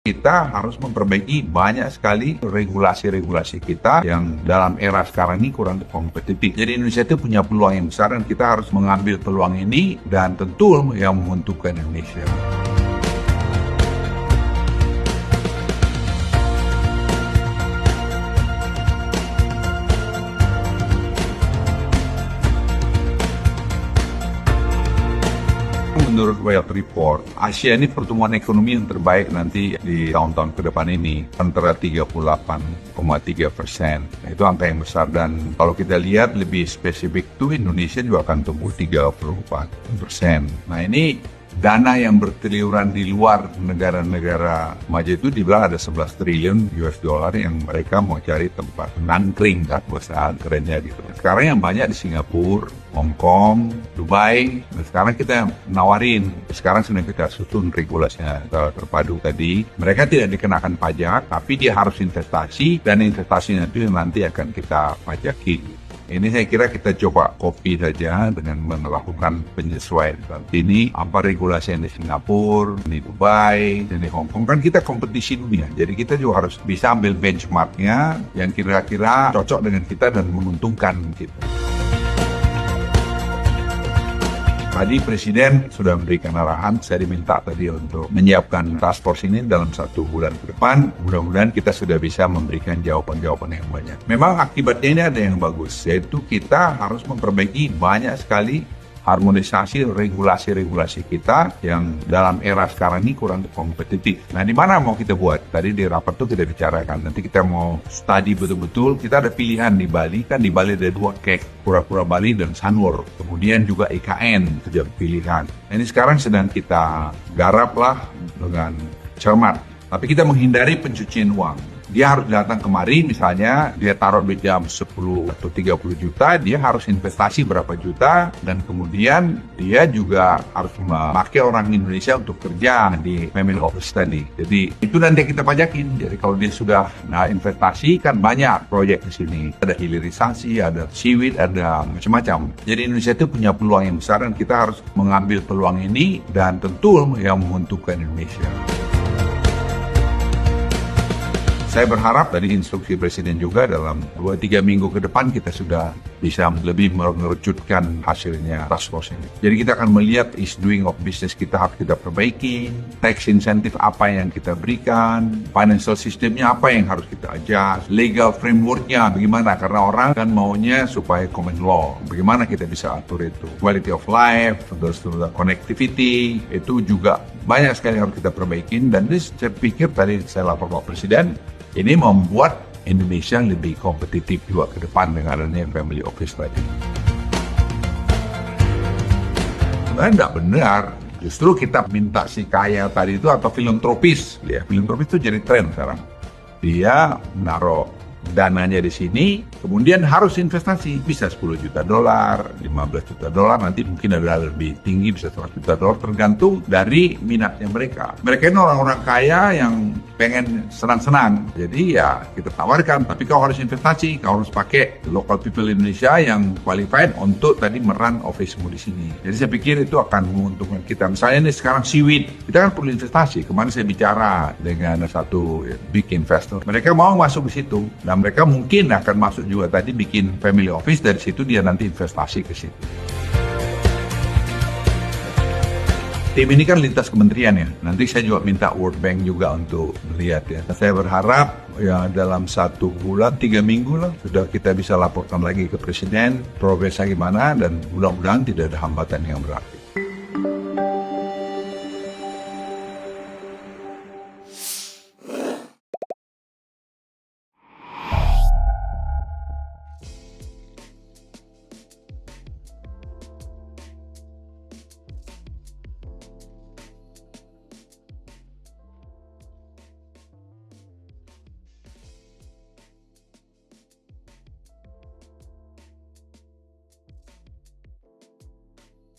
Kita harus memperbaiki banyak sekali regulasi-regulasi kita yang dalam era sekarang ini kurang kompetitif. Jadi Indonesia itu punya peluang yang besar dan kita harus mengambil peluang ini dan tentu yang menguntungkan Indonesia. Menurut World Report, Asia ini pertumbuhan ekonomi yang terbaik nanti di tahun-tahun ke depan ini, antara 38,3%. Itu angka yang besar, dan kalau kita lihat lebih spesifik tuh Indonesia juga akan tumbuh 34%. Nah, ini dana yang berteliuran di luar negara-negara maju itu dibilang ada 11 triliun US dollar yang mereka mau cari tempat nangkring, kan, bahasa kerennya gitu. Sekarang yang banyak di Singapura, Hong Kong, Dubai. Nah, sekarang kita nawarin, sekarang sedang kita susun regulasinya terpadu tadi. Mereka tidak dikenakan pajak, tapi dia harus investasi, dan investasinya itu nanti akan kita pajaki. Ini saya kira kita coba copy saja dengan melakukan penyesuaian. Ini apa regulasi yang di Singapura, di Dubai, dan di Hong Kong. Kan kita kompetisi dunia, jadi kita juga harus bisa ambil benchmarknya yang kira-kira cocok dengan kita dan menguntungkan kita. Tadi Presiden sudah memberikan arahan, saya diminta tadi untuk menyiapkan task force ini dalam 1 bulan ke depan. Mudah-mudahan kita sudah bisa memberikan jawaban-jawaban yang banyak. Memang akibatnya ini ada yang bagus, yaitu kita harus memperbaiki banyak sekali harmonisasi regulasi-regulasi kita yang dalam era sekarang ini kurang kompetitif. Nah, di mana mau kita buat? Tadi di rapat itu kita bicarakan. Nanti kita mau study betul-betul. Kita ada pilihan di Bali, kan di Bali ada 2 KEK, Pura-Pura Bali dan Sanur. Kemudian juga IKN, itu juga pilihan. Nah, ini sekarang sedang kita garap lah dengan cermat. Tapi kita menghindari pencucian uang. Dia harus datang kemari, misalnya dia taruh duit jam 10 atau 30 juta, dia harus investasi berapa juta, dan kemudian dia juga harus memakai orang Indonesia untuk kerja di family office tadi. Jadi itu nanti kita pajakin. Jadi kalau dia sudah investasi, kan banyak proyek di sini. Ada hilirisasi, ada seaweed, ada macam-macam. Jadi Indonesia itu punya peluang yang besar dan kita harus mengambil peluang ini dan tentu yang menguntungkan Indonesia. Saya berharap dari instruksi Presiden juga dalam 2-3 minggu ke depan kita sudah bisa lebih mengerucutkan hasilnya task force ini. Jadi kita akan melihat is doing of business kita harus kita perbaiki, tax incentive apa yang kita berikan, financial systemnya apa yang harus kita adjust, legal frameworknya bagaimana, karena orang kan maunya supaya common law. Bagaimana kita bisa atur itu, quality of life, terus connectivity, itu juga banyak sekali yang harus kita perbaikin. Dan ini saya pikir tadi saya lapor Pak Presiden, ini membuat Indonesia lebih kompetitif juga ke depan dengan adanya family office tadi. Sebenarnya tidak benar. Justru kita minta si kaya tadi itu atau filantropis. Ya, filantropis itu jadi tren sekarang. Dia menaruh dananya di sini, kemudian harus investasi. Bisa 10 juta dolar, 15 juta dolar, nanti mungkin ada lebih tinggi, bisa 100 juta dolar, tergantung dari minatnya mereka. Mereka ini orang-orang kaya yang pengen senang-senang. Jadi ya kita tawarkan, tapi kau harus investasi, kau harus pakai local people Indonesia yang qualified untuk tadi meran office-mu di sini. Jadi saya pikir itu akan menguntungkan kita. Misalnya ini sekarang seaweed, kita kan perlu investasi. Kemarin saya bicara dengan satu big investor, mereka mau masuk di situ. Dan mereka mungkin akan masuk juga tadi bikin family office, dari situ dia nanti investasi ke situ. Tim ini kan lintas kementerian ya. Nanti saya juga minta World Bank juga untuk melihat ya. Saya berharap ya dalam 1 bulan, 3 minggu lah sudah kita bisa laporkan lagi ke Presiden progresnya gimana, dan mudah-mudahan tidak ada hambatan yang berarti.